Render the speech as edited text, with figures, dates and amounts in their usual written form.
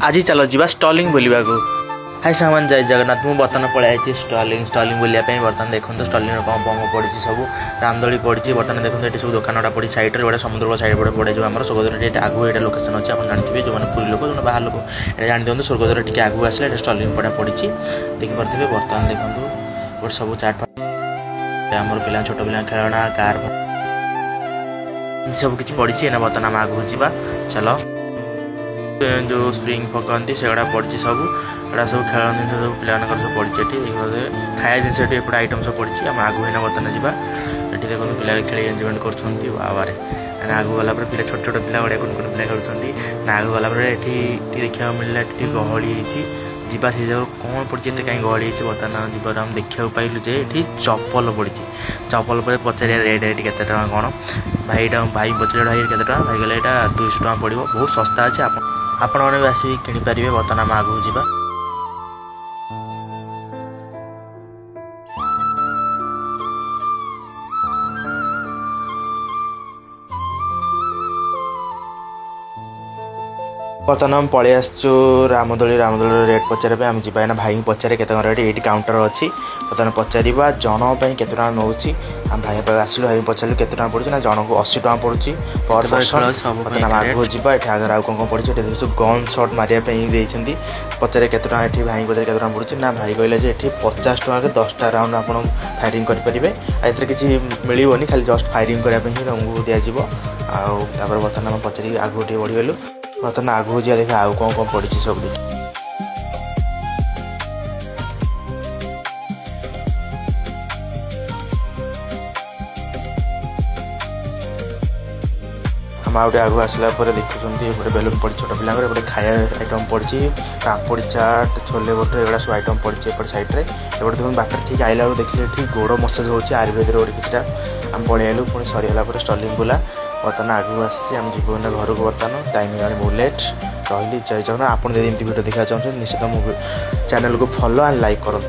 आज चलो जी स्टॉलिंग बुलवा को हाय सामान जय जगन्नाथ मुझे बर्तमान पलि स्टॉलिंग स्टॉलिंग बुलाया बर्तमान देखो स्टॉलिंग कम कम पड़ी सब रामदोली पड़ी बर्तमान देखो ये सब दुकान गुड़ा पड़ी सैड्रे गोटे समुद्र सैड पड़े जो आम स्वर्गद्वार आगू ये लोकेशन अच्छी आप जानते जो मैंने पुरी लोक जो बाहर लोक ये जान दिखाँ स्वर्गद्वार टी आगू आसे स्टॉलिंग पड़ा पड़ी देखिपे बर्तमान देखो गोटे सब चाट आम पिला छोट पिला खेलना कार सब किसी पड़ी बर्तमान आम आगू जा चलो जो स्प्रिंग पकाती से गुड़ा पड़ी सब एटा सब खेल जिन सब पिला सब पड़ी खाया जिन एपटे आइटम सब पड़ी आम आगू है बर्तमान जावा ये देखो पिला खेल एंजयमेंट कर आगू गला पिला छोट छोट पिला गुड़ा कौन कौन पिला खेलुँच आगू गला देखा मिलला गहली जीवा से जगह कौन पड़ी कहीं गहली बर्तमान जीवन आम देखा पाइलु जे ये चप्पल पड़ी चप्पल पर पचार रेट ये के कौन भाई भाई पचार भाई के भाई गले यहाँ 200 टଙ୍କା पड़ो बहुत सस्ता अच्छे आपण मैंने भी आसिक किनीपारे बर्तमान आम आगू जा बर्तमान आम पलि आसचु रामदोली रेट पचारे आम जी भाई पचारे के रेट ये काउंटर अच्छी बर्तमान पचारा जन के नौ आम भाई आसलु भाई पचारू के पड़ू ना जन को 80 टଙ୍କା पड़ुची पर पर्सन बर्तमान आगू जा ये आगे आउ कौन पड़ी देखो गन सर्ट मारे पचारे के भाई पचारे के पड़ू ना भाई कहले ये 50 टଙ୍କା के 10टा राउंड आप फायरिंग करेंगे एथर किसी मिलनी खाली जस्ट फायरिंग करने ही तुमको दिज्व आपर बर्तमान आम पचारि आगू टे बढ़ीगलु बर्तमान आगू जा देखा आउ कौन कौन पड़ी सब देखिए हम आउटे आगू आसला देखुं गोटे बेलून पड़ी छोट पिला गोटे खाया आइटम पड़ी पापड़ी चाट छोले भटूरे एगुड़ा सब आइटम पड़ी एपट सैड्रे एपटे देखो बाटर ठीक आइला देखिए ठीक गोड़ मसाज होती आयुर्वेद गोटे किटा आम पलैलु पुणी सरीगला स्टॉलिंग बुला बर्तमान आगू आम जीव घर को बर्तमान टाइम हो बहुत लेट रही जय जगन्नाथ आप भिडियो देखा चाहते निश्चित मो चैनल को फॉलो एंड लाइक करूँ।